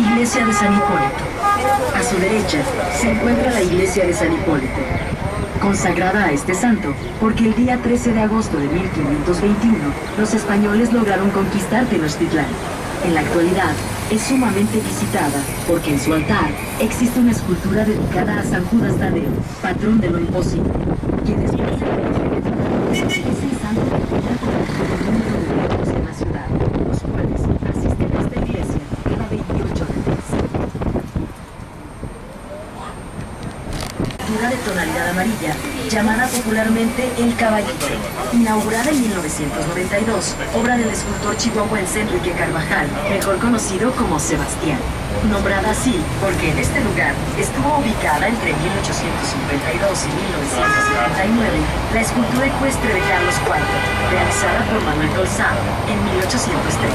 Iglesia de San Hipólito. A su derecha se encuentra la iglesia de San Hipólito, consagrada a este santo, porque el día 13 de agosto de 1521 los españoles lograron conquistar Tenochtitlán. En la actualidad es sumamente visitada, porque en su altar existe una escultura dedicada a San Judas Tadeo, patrón de lo imposible, que después de la es el santo que cuenta con el mayor número de devotos en la ciudad, los cuales asisten a esta iglesia cada 28 de mes. De tonalidad amarilla, llamada popularmente El Caballito, inaugurada en 1992, obra del escultor chihuahuense Enrique Carvajal, mejor conocido como Sebastián. Nombrada así porque en este lugar estuvo ubicada entre 1852 y 1979 la escultura ecuestre de Carlos IV, realizada por Manuel Tolsá en 1803.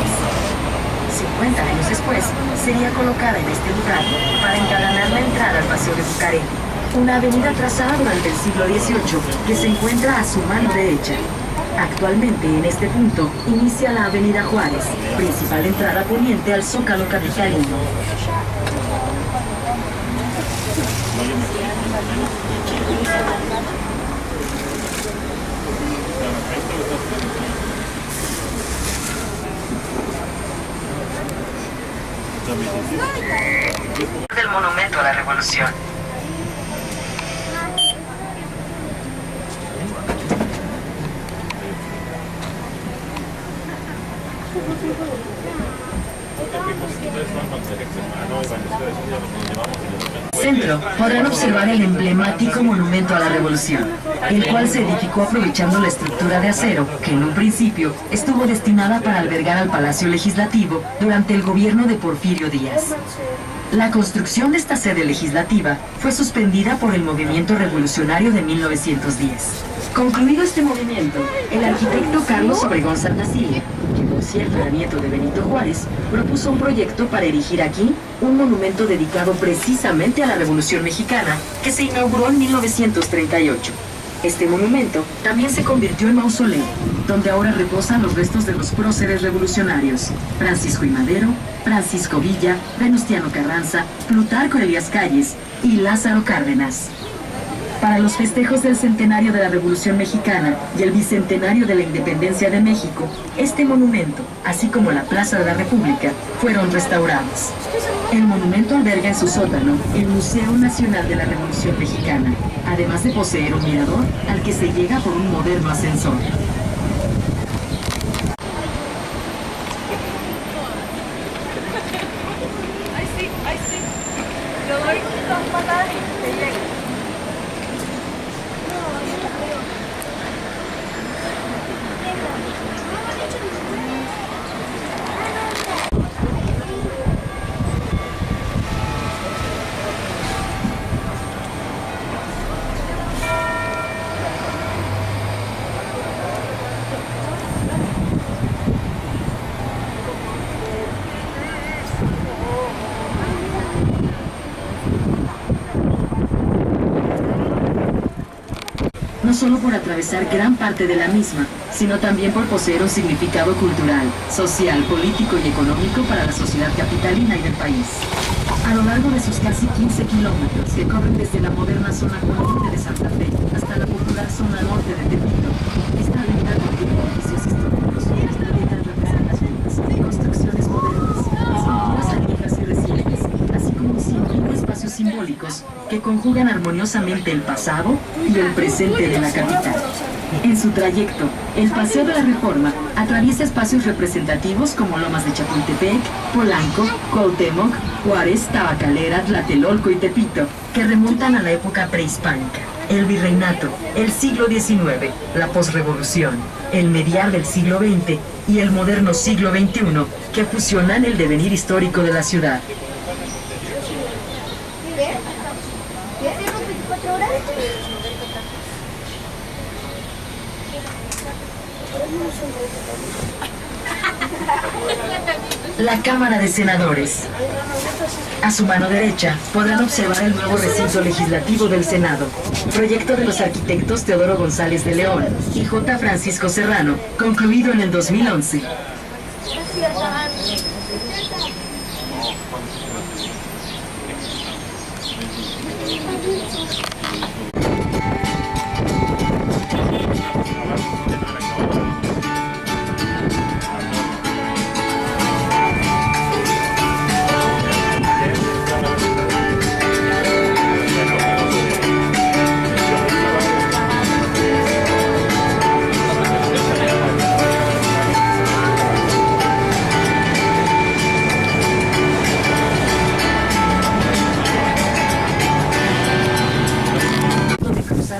50 años después, sería colocada en este lugar para engalanar la entrada al Paseo de Bucareli, una avenida trazada durante el siglo XVIII que se encuentra a su mano derecha. Actualmente en este punto inicia la avenida Juárez, principal entrada poniente al Zócalo capitalino. Del Monumento a la Revolución. Centro podrán observar el emblemático Monumento a la Revolución, el cual se edificó aprovechando la estructura de acero que en un principio estuvo destinada para albergar al Palacio Legislativo durante el gobierno de Porfirio Díaz. La construcción de esta sede legislativa fue suspendida por el movimiento revolucionario de 1910. Concluido este movimiento, el arquitecto Carlos Obregón Santacilla, que por cierto era nieto de Benito Juárez, propuso un proyecto para erigir aquí un monumento dedicado precisamente a la Revolución Mexicana, que se inauguró en 1938. Este monumento también se convirtió en mausoleo, donde ahora reposan los restos de los próceres revolucionarios: Francisco I. Madero, Francisco Villa, Venustiano Carranza, Plutarco Elías Calles y Lázaro Cárdenas. Para los festejos del centenario de la Revolución Mexicana y el bicentenario de la Independencia de México, este monumento, así como la Plaza de la República, fueron restaurados. El monumento alberga en su sótano el Museo Nacional de la Revolución Mexicana, además de poseer un mirador al que se llega por un moderno ascensor. No solo por atravesar gran parte de la misma, sino también por poseer un significado cultural, social, político y económico para la sociedad capitalina y del país. A lo largo de sus casi 15 kilómetros, que corren desde la moderna zona poniente de Santa Fe hasta la popular zona norte de Tepito, esta avenida contiene edificios históricos, letras representativas, construcciones modernas, esculturas añejas y recientes, así como 100.000 espacios simbólicos que conjugan armoniosamente el pasado y el presente de la capital. En su trayecto, el Paseo de la Reforma atraviesa espacios representativos como Lomas de Chapultepec, Polanco, Cuauhtémoc, Juárez, Tabacalera, Tlatelolco y Tepito, que remontan a la época prehispánica, el virreinato, el siglo XIX, la posrevolución, el mediar del siglo XX y el moderno siglo XXI, que fusionan el devenir histórico de la ciudad. La Cámara de Senadores. A su mano derecha podrán observar el nuevo recinto legislativo del Senado, proyecto de los arquitectos Teodoro González de León y J. Francisco Serrano, concluido en el 2011.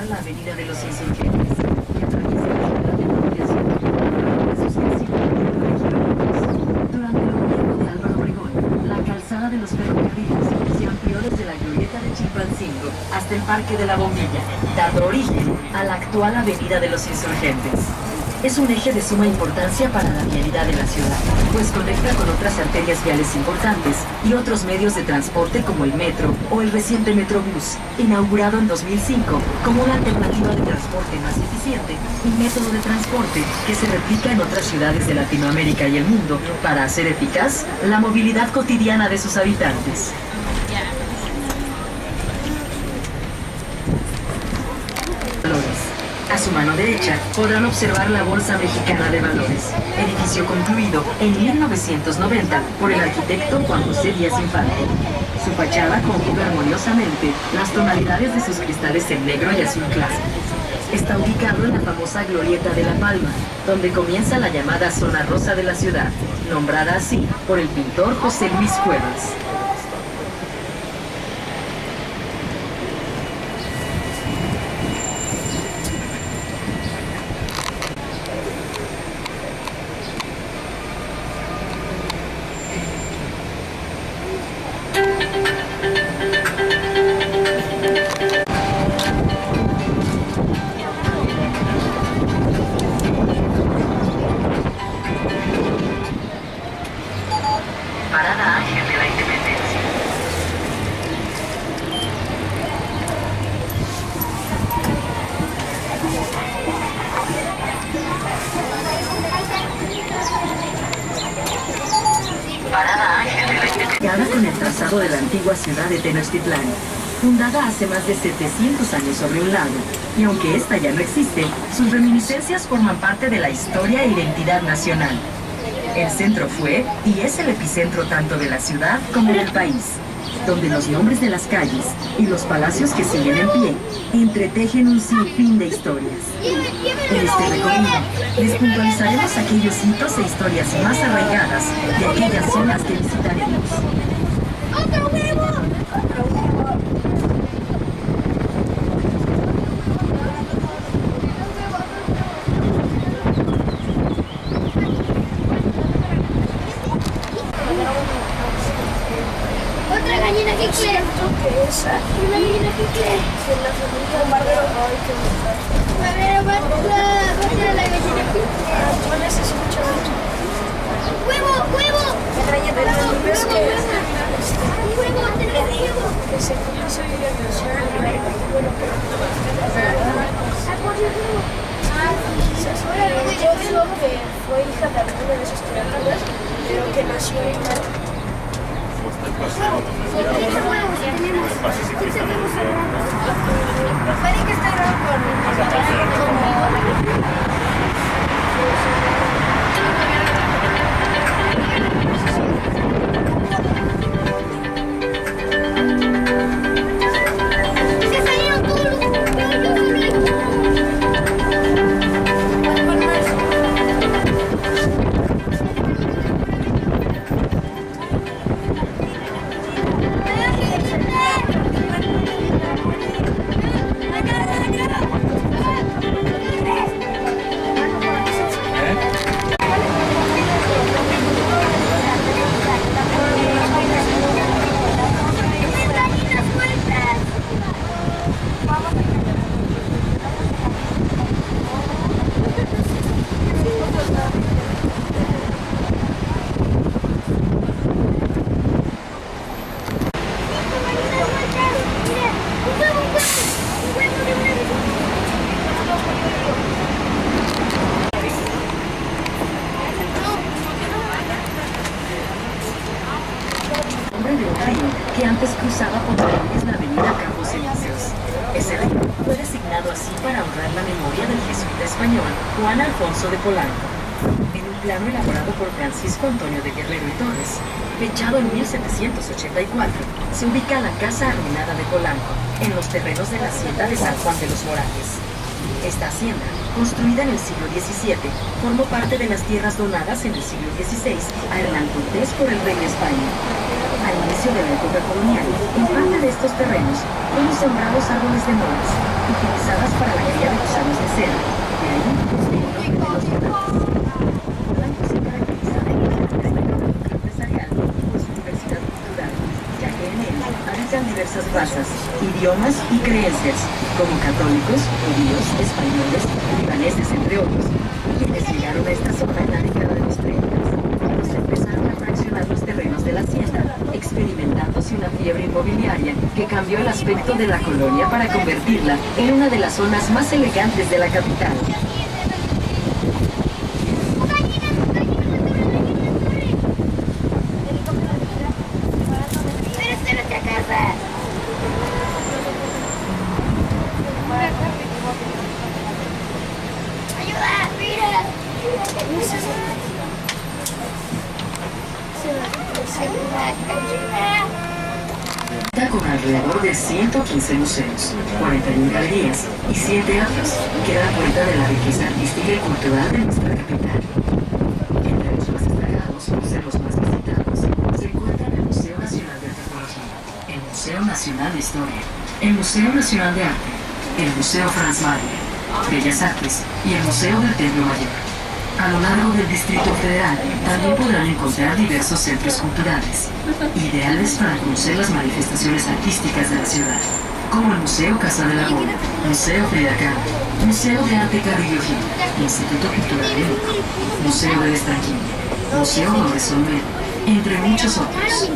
La avenida de los Insurgentes, que atraviesa la ciudad de Ampliación, durante el gobierno de Álvaro Obregón, la calzada de los ferrocarriles se amplió desde la glorieta de Chilpancingo hasta el Parque de la Bombilla, dando origen a la actual avenida de los Insurgentes. Es un eje de suma importancia para la vialidad de la ciudad, pues conecta con otras arterias viales importantes y otros medios de transporte como el metro o el reciente Metrobús, inaugurado en 2005 como una alternativa de transporte más eficiente y método de transporte que se replica en otras ciudades de Latinoamérica y el mundo para hacer eficaz la movilidad cotidiana de sus habitantes. A su mano derecha podrán observar la Bolsa Mexicana de Valores, edificio concluido en 1990 por el arquitecto Juan José Díaz Infante. Su fachada conjuga armoniosamente las tonalidades de sus cristales en negro y azul clásico. Está ubicado en la famosa Glorieta de La Palma, donde comienza la llamada Zona Rosa de la ciudad, nombrada así por el pintor José Luis Cuevas. Parada Ángel de la Independencia. Parada Ángel de la Independencia. Con el trazado de la antigua ciudad de Tenochtitlán, fundada hace más de 700 años sobre un lago, y aunque esta ya no existe, sus reminiscencias forman parte de la historia e identidad nacional. El centro fue y es el epicentro tanto de la ciudad como del país, donde los nombres de las calles y los palacios que siguen en pie entretejen un sinfín de historias. En este recorrido les puntualizaremos aquellos hitos e historias más arraigadas de aquellas zonas que visitaremos. ¡Otro huevo! Otra gallina que quiere. Una gallina que quiere. Bombardero. Bombardero, va a la gallina que ¡Huevo! ¡Huevo! Que se puso a vivir en yo digo que fue hija de alguna de sus criaturas, pero que nació en puede que esté raro que antes cruzaba por la avenida Campos Elíseos. Ese río fue designado así para honrar la memoria del jesuita español Juan Alfonso de Polanco. En un plano elaborado por Francisco Antonio de Guerrero y Torres, fechado en 1784, se ubica la casa arruinada de Polanco, en los terrenos de la hacienda de San Juan de los Morales. Esta hacienda, construida en el siglo XVII, formó parte de las tierras donadas en el siglo XVI a Hernán Cortés por el rey de España. Al inicio de la época colonial, en parte de estos terrenos fueron sembrados árboles de moras, utilizadas para la cría de gusanos de cera. De ahí el nombre de los morales. Polanco se caracteriza de empresarial por su diversidad cultural, ya que en él habitan diversas razas, idiomas y creencias, como católicos, judíos, españoles, libaneses, entre otros, quienes llegaron a esta zona en la década de los 30, cuando se empezaron a fraccionar los terrenos de la hacienda, experimentándose una fiebre inmobiliaria que cambió el aspecto de la colonia para convertirla en una de las zonas más elegantes de la capital. Cuenta con alrededor de 115 museos, 41 galerías y 7 teatros, que dan cuenta de la riqueza artística y cultural de nuestra capital. Entre los más destacados, por ser los más visitados, se encuentran el Museo Nacional de Antropología, el Museo Nacional de Historia, el Museo Nacional de Arte, el Museo Franz Mayer, Bellas Artes y el Museo del Templo Mayor. A lo largo del Distrito Federal también podrán encontrar diversos centros culturales, ideales para conocer las manifestaciones artísticas de la ciudad, como el Museo Casa de la Moda, Museo Frida Kahlo, Museo de Arte Carrillo Gil, Instituto Cultural de México, Museo del Estranquillo, Museo Dolores Olmedo, entre muchos otros.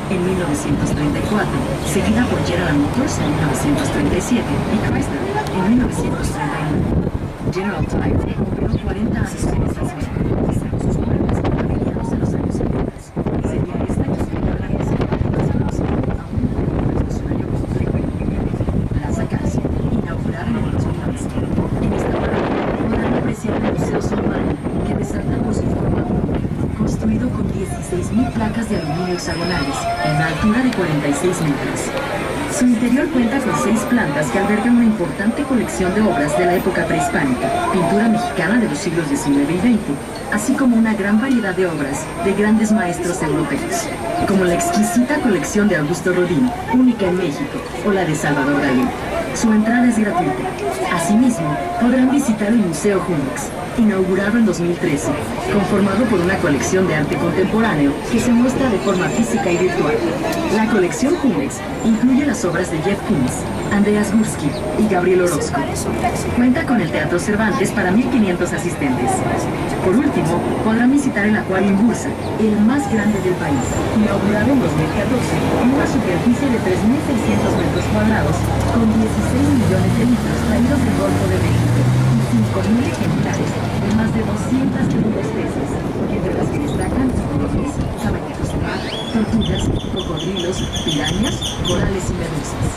En 1934, seguida por General Motors en 1937 y Chrysler en 1939. General Tire operó 40 años en esta zona, registrando sus modelos a mediados de los años 70. Sería esta la primera presentación a un revolucionario complejo y independiente, Plaza Casi, inaugurada en el 2011. En esta parada podrán apreciar el Museo Solvano, que resalta por su forma única, construido con 16.000 placas de aluminio hexagonales en una altura de 46 metros. Su interior cuenta con 6 plantas que albergan una importante colección de obras de la época prehispánica, pintura mexicana de los siglos XIX y XX, así como una gran variedad de obras de grandes maestros europeos, como la exquisita colección de Augusto Rodin, única en México, o la de Salvador Dalí. Su entrada es gratuita. Asimismo, podrán visitar el Museo Jumex, inaugurado en 2013, conformado por una colección de arte contemporáneo que se muestra de forma física y virtual. La colección Jumex incluye las obras de Jeff Koons, Andreas Gursky y Gabriel Orozco. Cuenta con el Teatro Cervantes para 1.500 asistentes. Por último, podrán visitar el Acuario en Bursa, el más grande del país, inaugurado en 2014 en una superficie de 3.600 metros cuadrados, con 16 millones de litros traídos del Golfo de México y 5.000 ejemplares de más de 200.000 especies, entre las que destacan tiburones, caballitos de mar, tortugas, cocodrilos, pirañas, corales y medusas.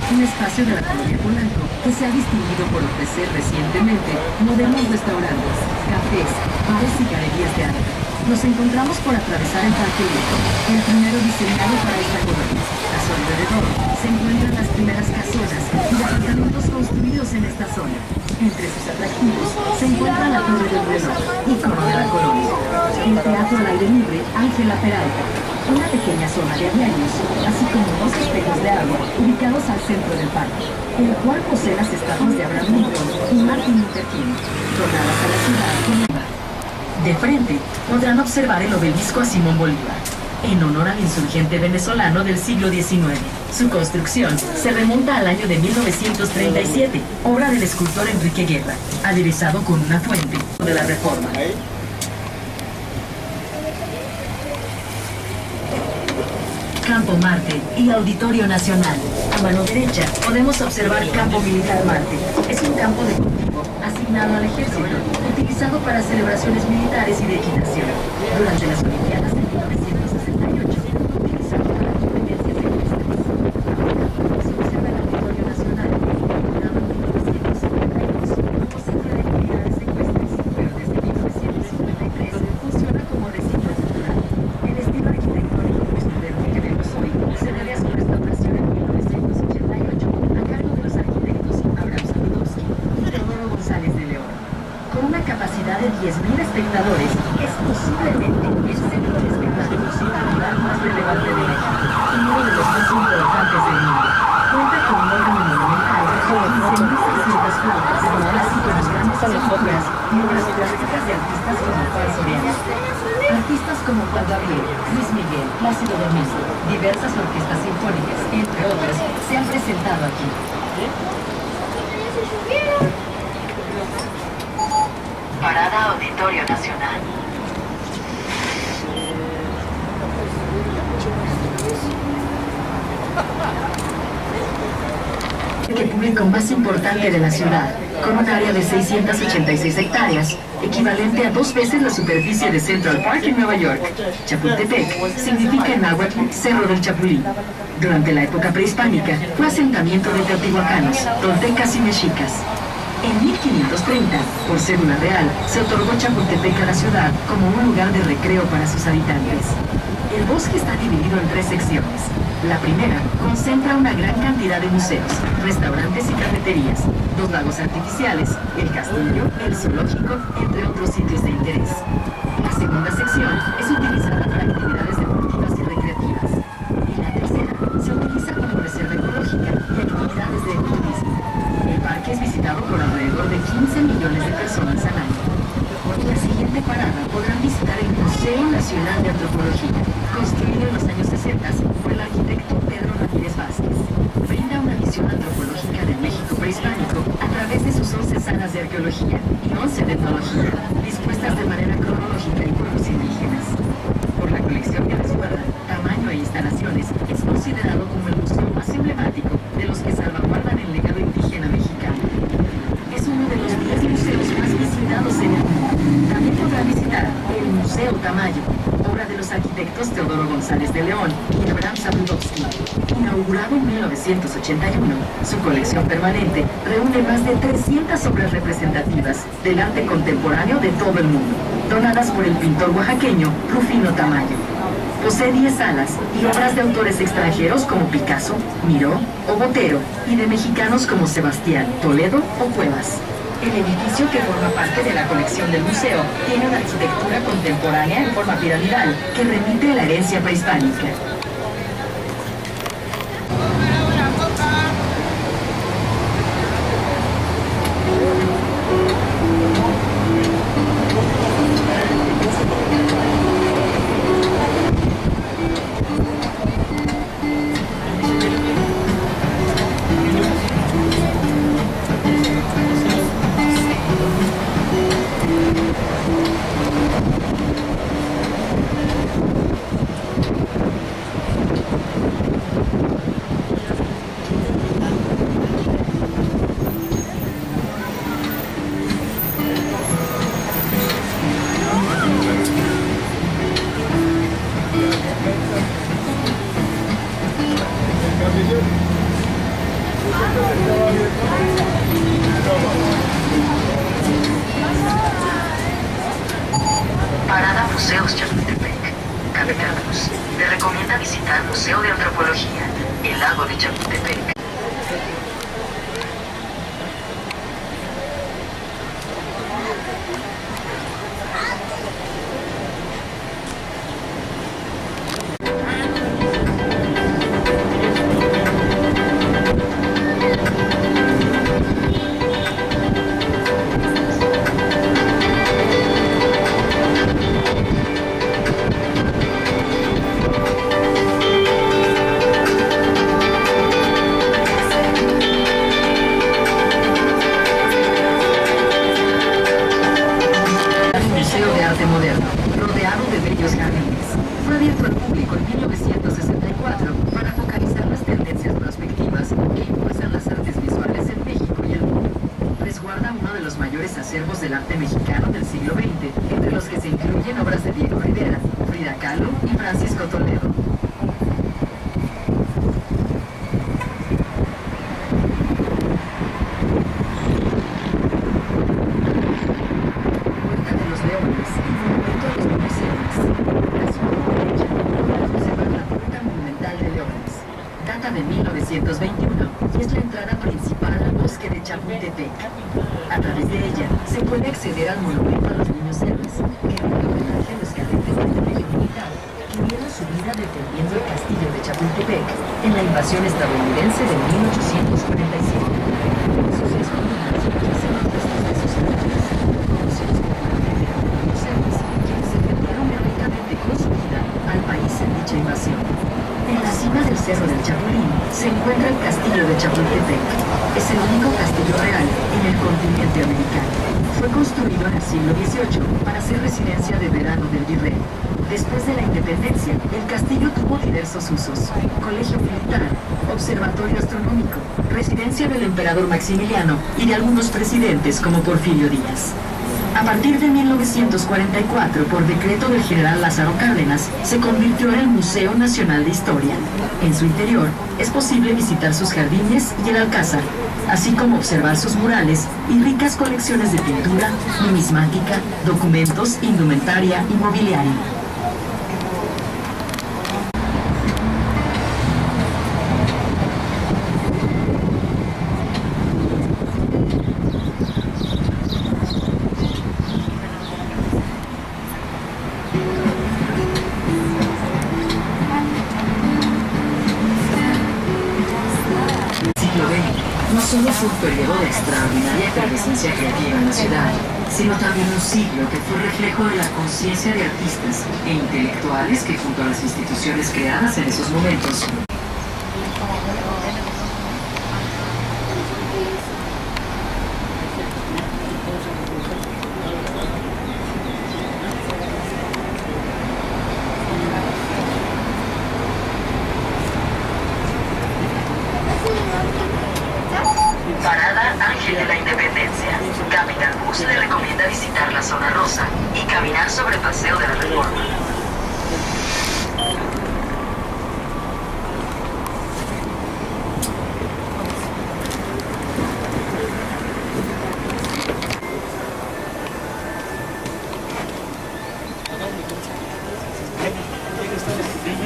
Un espacio de la colonia Polanco que se ha distinguido por ofrecer recientemente modernos restaurantes, cafés, bares y galerías de arte. Nos encontramos por atravesar el Parque Viejo, el primero diseñado para esta colonia. A su alrededor se encuentran las primeras casonas y departamentos construidos en esta zona. Entre sus atractivos se encuentra la Torre del Reloj, ícono de la colonia. El Teatro al Aire Libre Ángela Peralta, una pequeña zona de aviarios, así como dos espejos de agua ubicados al centro del parque, el cual posee las estatuas de Abraham Lincoln y Martin Luther King, donadas a la ciudad con IVA. De frente podrán observar el obelisco a Simón Bolívar, en honor al insurgente venezolano del siglo XIX. Su construcción se remonta al año de 1937, obra del escultor Enrique Guerra, aderezado con una fuente de la Reforma. Campo Marte y Auditorio Nacional. A mano derecha podemos observar Campo Militar Marte. Es un campo de cultivo asignado al ejército, utilizado para celebraciones militares y de equitación. Durante las Olimpiadas de 1968, utilizado para competencias ecuestres. Se observa el Auditorio Nacional, inaugurado en 1952 como centro de actividades ecuestres, pero desde 1953 funciona como recinto cultural. El estilo arquitectónico postmoderno que vemos hoy se debe a su restauración en 1988 a cargo de los arquitectos Abraham Sabudowski y Teodoro González de León. Con una capacidad de 10.000 espectadores, es posiblemente el centro de espectáculos cultural más relevante de México y uno de los más importantes del mundo. Cuenta con un órgano monumental con 15.600 flautas, así como grandes esculturas y obras plásticas de artistas como Juan Soriano. Artistas como Juan Gabriel, Luis Miguel, Plácido Domingo, diversas orquestas sinfónicas, entre otras, se han presentado aquí. Parada Auditorio Nacional. El público más importante de la ciudad, con un área de 686 hectáreas, equivalente a 2 veces la superficie de Central Park en Nueva York. Chapultepec significa en náhuatl Cerro del Chapulín. Durante la época prehispánica fue asentamiento de teotihuacanos, toltecas y mexicas. En 1530, por cédula real, se otorgó Chapultepec a la ciudad como un lugar de recreo para sus habitantes. El bosque está dividido en 3 secciones. La primera concentra una gran cantidad de museos, restaurantes y cafeterías, 2 lagos artificiales, el castillo, el zoológico, entre otros sitios de interés. La segunda sección es utilizada para actividades deportivas y recreativas. Y la tercera se utiliza como reserva ecológica y actividades de ecoturismo. El parque es visitado por alrededor de 15 millones de personas al año. En la siguiente parada podrán visitar el Museo Nacional de Antropología, construido en los años 60 por el arquitecto Pedro Ramírez Vázquez. Brinda una visión antropológica del México prehispánico a través de sus 11 salas de arqueología y 11 de etnología, dispuestas de manera cronológica en pueblos indígenas. Por la colección que resguarda, tamaño e instalaciones, es considerado como el museo más emblemático de los que salvaguardan el legado indígena mexicano. Es uno de los 10 museos más visitados en el mundo. También podrá visitar el Museo Tamayo, obra de los arquitectos Teodoro González de León y Abraham Sabudowski. Inaugurado en 1981, su colección permanente reúne más de 300 obras representativas del arte contemporáneo de todo el mundo, donadas por el pintor oaxaqueño Rufino Tamayo. Posee 10 salas y obras de autores extranjeros como Picasso, Miró o Botero y de mexicanos como Sebastián, Toledo o Cuevas. El edificio que forma parte de la colección del museo tiene una arquitectura contemporánea en forma piramidal que remite a la herencia prehispánica. Parada Museos Chapultepec. Capital Bus. Le recomienda visitar Museo de Antropología, el lago de Chapultepec. arte mexicano del siglo XX, entre los que se incluyen obras de Diego Rivera, Frida Kahlo y Francisco Toledo. Puerta de los Leones y Monumento a los Niños Héroes. La ciudad derecha podrá observar la Puerta Monumental de Leones. Data de 1921 y es la entrada principal al bosque de Chapultepec. A través de ella se puede acceder al Monumento a los Niños Héroes, que rinde homenaje a los cadetes del colegio militar que dieron su vida defendiendo el castillo de Chapultepec en la invasión estadounidense de 1847. Sus 6 columnas ofrecen los restos de sus héroes, conocidos popularmente como Niños Héroes, quienes defendieron heroicamente con su vida al país en dicha invasión. En la cima del Cerro del Chapulín se encuentra el castillo de Chapultepec. Es el único castillo real en el continente americano. Fue construido en el siglo XVIII para ser residencia de verano del virrey. Después de la independencia, el castillo tuvo diversos usos: colegio militar, observatorio astronómico, residencia del emperador Maximiliano y de algunos presidentes como Porfirio Díaz. A partir de 1944, por decreto del general Lázaro Cárdenas, se convirtió en el Museo Nacional de Historia. En su interior es posible visitar sus jardines y el alcázar, así como observar sus murales y ricas colecciones de pintura, numismática, documentos, indumentaria y mobiliario. No solo fue un periodo de extraordinaria efervescencia creativa en la ciudad, sino también un siglo que fue reflejo de la conciencia de artistas e intelectuales que, junto a las instituciones creadas en esos momentos, Parada Ángel de la Independencia. Capital Bus le recomienda visitar la zona rosa y caminar sobre Paseo de la Reforma.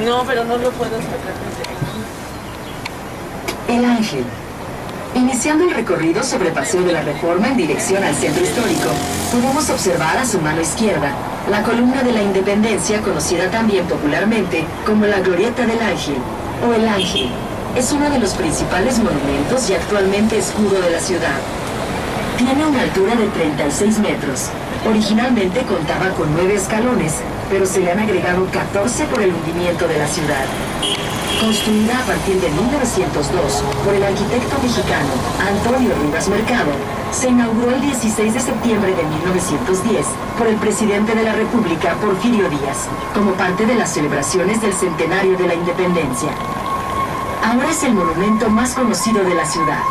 No, pero no lo puedo sacar. El Ángel. Iniciando el recorrido sobre Paseo de la Reforma en dirección al centro histórico, podemos observar a su mano izquierda la columna de la Independencia, conocida también popularmente como la Glorieta del Ángel o el Ángel. Es uno de los principales monumentos y actualmente escudo de la ciudad. Tiene una altura de 36 metros. Originalmente contaba con 9 escalones, pero se le han agregado 14 por el hundimiento de la ciudad. Construida a partir de 1902 por el arquitecto mexicano Antonio Rivas Mercado, se inauguró el 16 de septiembre de 1910 por el presidente de la República, Porfirio Díaz, como parte de las celebraciones del centenario de la independencia. Ahora es el monumento más conocido de la ciudad.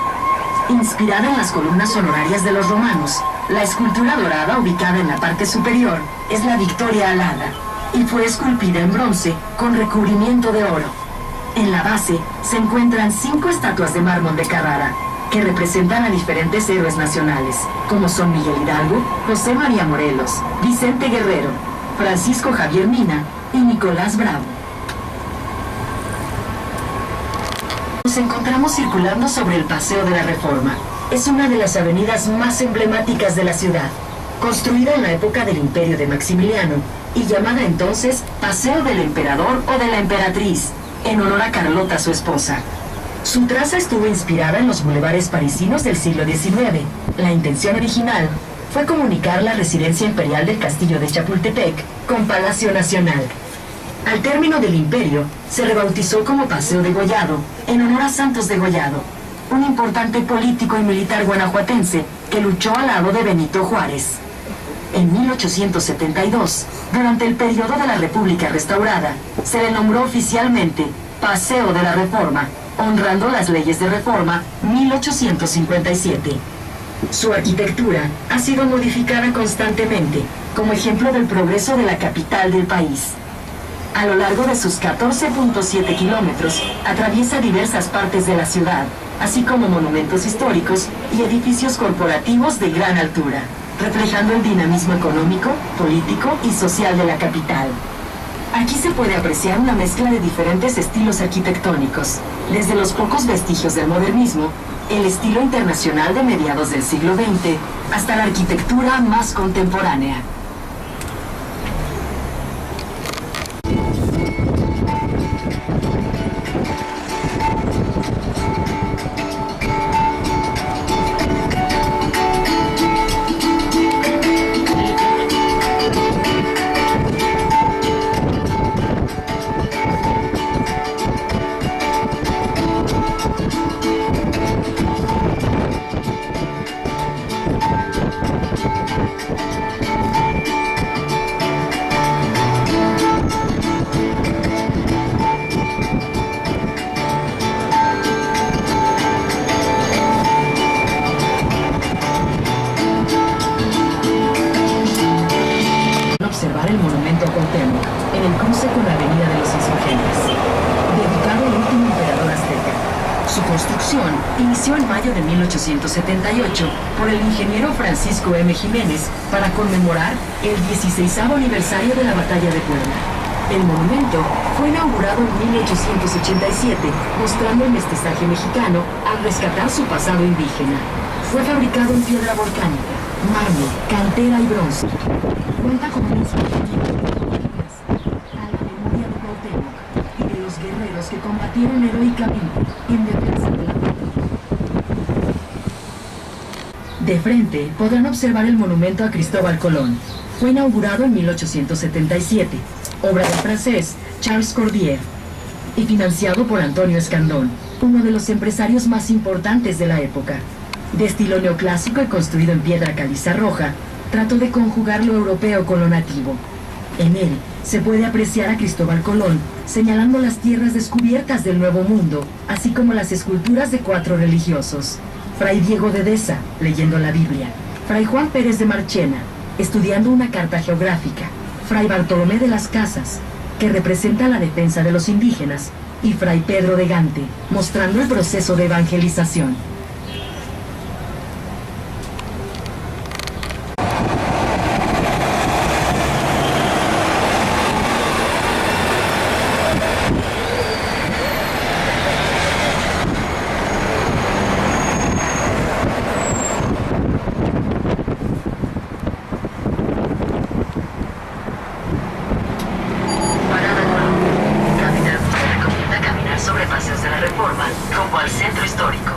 Inspirada en las columnas honorarias de los romanos, la escultura dorada ubicada en la parte superior es la Victoria alada y fue esculpida en bronce con recubrimiento de oro. En la base se encuentran 5 estatuas de mármol de Carrara, que representan a diferentes héroes nacionales, como son Miguel Hidalgo, José María Morelos, Vicente Guerrero, Francisco Javier Mina y Nicolás Bravo. Nos encontramos circulando sobre el Paseo de la Reforma. Es una de las avenidas más emblemáticas de la ciudad, construida en la época del Imperio de Maximiliano y llamada entonces Paseo del Emperador o de la Emperatriz, en honor a Carlota, su esposa. Su traza estuvo inspirada en los bulevares parisinos del siglo XIX. La intención original fue comunicar la residencia imperial del castillo de Chapultepec con Palacio Nacional. Al término del imperio, se rebautizó como Paseo Degollado, en honor a Santos Degollado, un importante político y militar guanajuatense que luchó al lado de Benito Juárez. En 1872, durante el periodo de la República restaurada, se le nombró oficialmente Paseo de la Reforma, honrando las leyes de Reforma 1857. Su arquitectura ha sido modificada constantemente, como ejemplo del progreso de la capital del país. A lo largo de sus 14.7 kilómetros, atraviesa diversas partes de la ciudad, así como monumentos históricos y edificios corporativos de gran altura, reflejando el dinamismo económico, político y social de la capital. Aquí se puede apreciar una mezcla de diferentes estilos arquitectónicos, desde los pocos vestigios del modernismo, el estilo internacional de mediados del siglo XX, hasta la arquitectura más contemporánea. Observar el monumento a Cuauhtémoc en el cruce con la Avenida de los Insurgentes, dedicado al último emperador azteca. Su construcción inició en mayo de 1878 por el ingeniero Francisco M. Jiménez para conmemorar el 16º aniversario de la Batalla de Puebla. El monumento fue inaugurado en 1887, mostrando el mestizaje mexicano al rescatar su pasado indígena. Fue fabricado en piedra volcánica, mármol, cantera y bronce. Cuenta con un escultura a la memoria de Cuauhtémoc y de los guerreros que combatieron heroicamente en defensa de la patria. De frente podrán observar el monumento a Cristóbal Colón. Fue inaugurado en 1877, obra del francés Charles Cordier, y financiado por Antonio Escandón, uno de los empresarios más importantes de la época. De estilo neoclásico y construido en piedra caliza roja, trató de conjugar lo europeo con lo nativo. En él se puede apreciar a Cristóbal Colón señalando las tierras descubiertas del Nuevo Mundo, así como las esculturas de 4 religiosos: Fray Diego de Deza, leyendo la Biblia; Fray Juan Pérez de Marchena, estudiando una carta geográfica; Fray Bartolomé de las Casas, que representa la defensa de los indígenas; y Fray Pedro de Gante, mostrando el proceso de evangelización. Rumbo al centro histórico.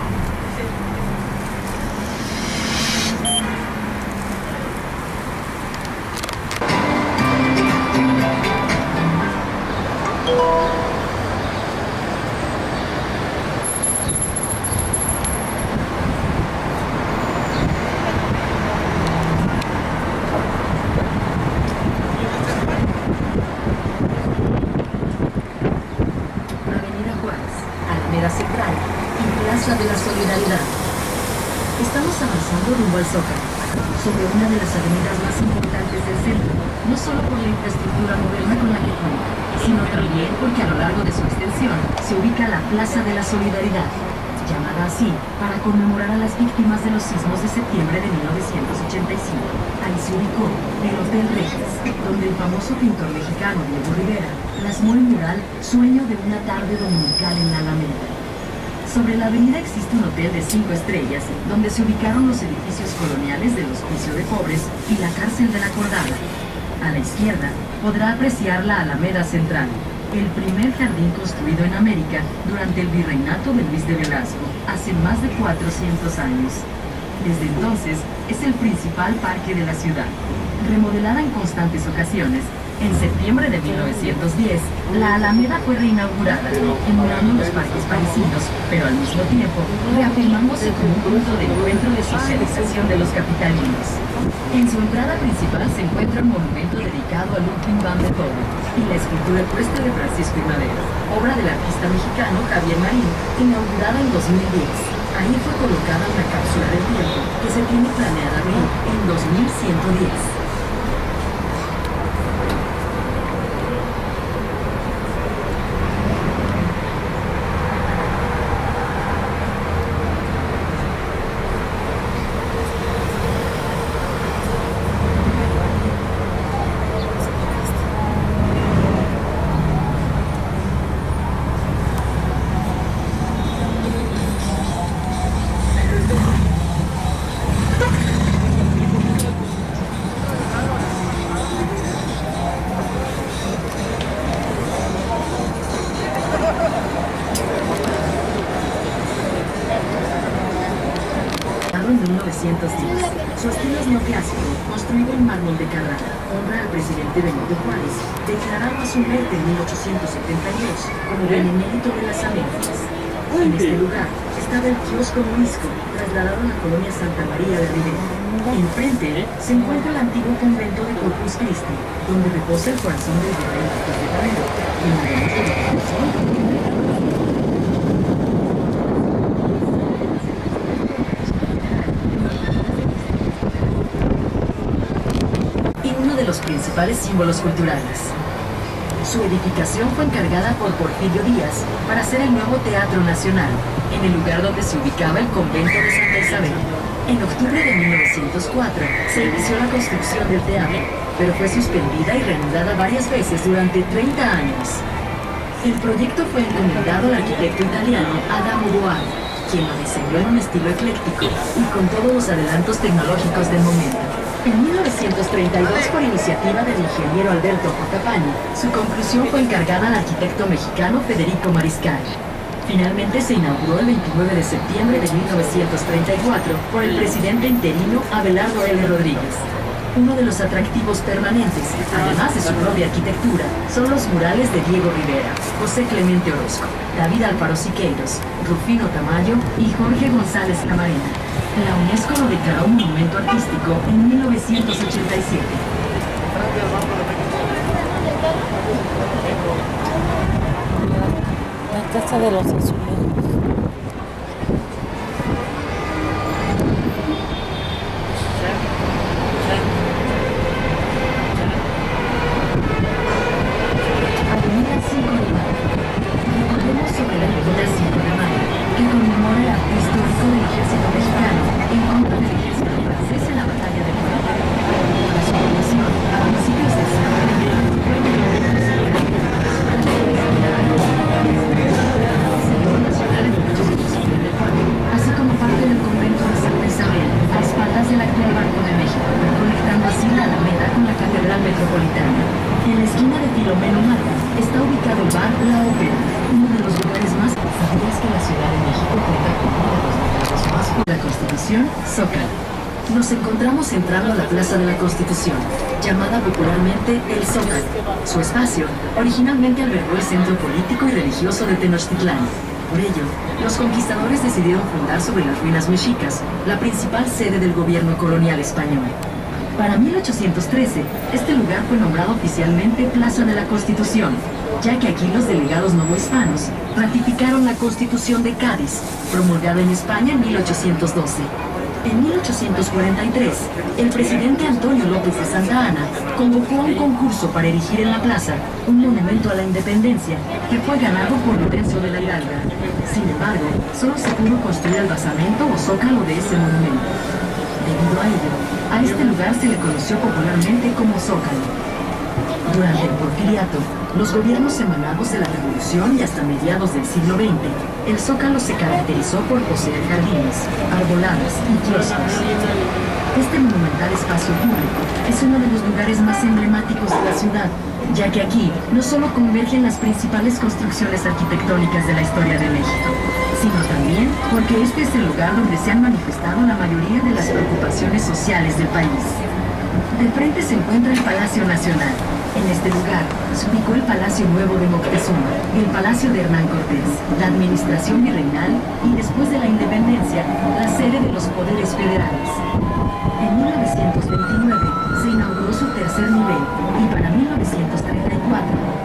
Avenida Juárez, Alameda Central y Plaza de la Solidaridad. Estamos avanzando rumbo al Zócalo, sobre una de las avenidas más importantes del centro, no solo por la infraestructura moderna con la que cuenta, sino también porque a lo largo de su extensión se ubica la Plaza de la Solidaridad, llamada así para conmemorar a las víctimas de los sismos de septiembre de 1985. Ahí se ubicó el Hotel Regis, donde el famoso pintor mexicano Diego Rivera plasmó el mural Sueño de una tarde dominical en la Alameda. Sobre la avenida existe un hotel de 5 estrellas, donde se ubicaron los edificios coloniales del Hospicio de Pobres y la Cárcel de la Cordada. A la izquierda podrá apreciar la Alameda Central, el primer jardín construido en América durante el virreinato de Luis de Velasco, hace más de 400 años. Desde entonces es el principal parque de la ciudad. Remodelada en constantes ocasiones, en septiembre de 1910, la Alameda fue reinaugurada, emulando los parques parisinos, pero al mismo tiempo reafirmándose como un punto de encuentro de socialización de los capitalinos. En su entrada principal se encuentra un monumento dedicado al último Van Beethoven y la escultura ecuestre de Francisco I. Madero, obra del artista mexicano Javier Marín, inaugurada en 2010. Ahí fue colocada una cápsula del tiempo que se tiene planeada abrir en 2110. En 1910. Su estilo es neoclásico, construido en mármol de Carrara. Honra al presidente Benito Juárez, declarado a su muerte en 1872 como Benemérito de las Américas. En este lugar estaba el kiosco Morisco, trasladado a la colonia Santa María de Rivera. Enfrente se encuentra el antiguo convento de Corpus Christi, donde reposa el corazón del virrey de Guerrero. De los principales símbolos culturales. Su edificación fue encargada por Porfirio Díaz para hacer el nuevo Teatro Nacional, en el lugar donde se ubicaba el convento de Santa Isabel. En octubre de 1904 se inició la construcción del teatro, pero fue suspendida y reanudada varias veces durante 30 años. El proyecto fue encomendado al arquitecto italiano Adamo Boari, quien lo diseñó en un estilo ecléctico y con todos los adelantos tecnológicos del momento. En 1932, por iniciativa del ingeniero Alberto J. Pani, su conclusión fue encargada al arquitecto mexicano Federico Mariscal. Finalmente se inauguró el 29 de septiembre de 1934 por el presidente interino Abelardo L. Rodríguez. Uno de los atractivos permanentes, además de su propia arquitectura, son los murales de Diego Rivera, José Clemente Orozco, David Alfaro Siqueiros, Rufino Tamayo y Jorge González Camarena. La UNESCO lo declaró monumento artístico en 1987. La casa de los azulejos. Avenida 5 de Mayo. Recordemos sobre la Avenida 5 de Mayo, que conmemora el acto histórico del ejército mexicano en contra del ejército francés en la batalla de Puebla. Para su población, a principios del siglo XX, fue el nacional en 1854, así como parte del convento de Santa Isabel, a espaldas del actual Banco de México, conectando así la Alameda con la Catedral Metropolitana. En la esquina de Filomeno Mata está ubicado el bar La Ópera, uno de los lugares más... ¿Sabías que la Ciudad de México cuenta con uno de los mercados más... La Constitución, Zócalo. Nos encontramos entrando a la Plaza de la Constitución, llamada popularmente el Zócalo. Su espacio originalmente albergó el centro político y religioso de Tenochtitlán. Por ello, los conquistadores decidieron fundar sobre las ruinas mexicas la principal sede del gobierno colonial español. Para 1813, este lugar fue nombrado oficialmente Plaza de la Constitución, ya que aquí los delegados novohispanos ratificaron la Constitución de Cádiz, promulgada en España en 1812. En 1843, el presidente Antonio López de Santa Anna convocó a un concurso para erigir en la plaza un monumento a la independencia que fue ganado por Lorenzo de la Hidalga. Sin embargo, solo se pudo construir el basamento o zócalo de ese monumento. Debido a ello, a este lugar se le conoció popularmente como Zócalo. Durante el Porfiriato, los gobiernos emanados de la Revolución y hasta mediados del siglo XX, el Zócalo se caracterizó por poseer jardines, arboladas y kioscos. Este monumental espacio público es uno de los lugares más emblemáticos de la ciudad, ya que aquí no solo convergen las principales construcciones arquitectónicas de la historia de México, sino también porque este es el lugar donde se han manifestado la mayoría de las preocupaciones sociales del país. De frente se encuentra el Palacio Nacional. En este lugar se ubicó el Palacio Nuevo de Moctezuma, el Palacio de Hernán Cortés, la administración virreinal y, después de la independencia, la sede de los poderes federales. En 1929 se inauguró su tercer nivel y para 1934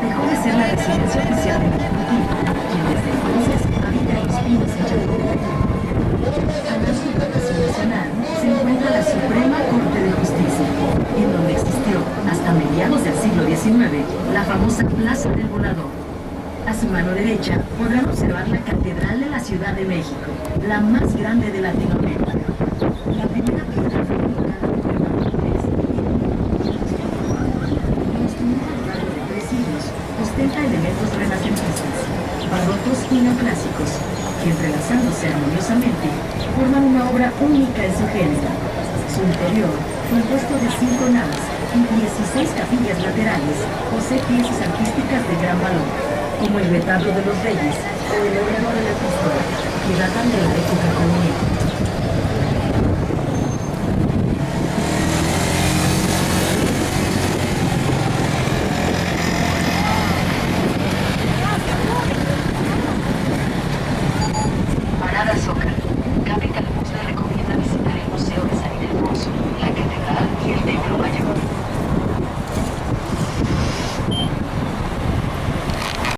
dejó de ser la residencia oficial del Ejecutivo, quien desde entonces habita en Los Pinos en Chapultepec. Catedral de la Ciudad de México, la más grande de Latinoamérica. La primera piedra fue colocada de forma construida a lo largo de 3 siglos, ostenta elementos renacentistas, barrocos y neoclásicos, que entrelazándose armoniosamente, forman una obra única en su género. Su interior, compuesto de 5 naves y 16 capillas laterales, posee piezas artísticas de gran valor, como el retablo de los reyes o el órgano de la epístola, que datan de la época colonial.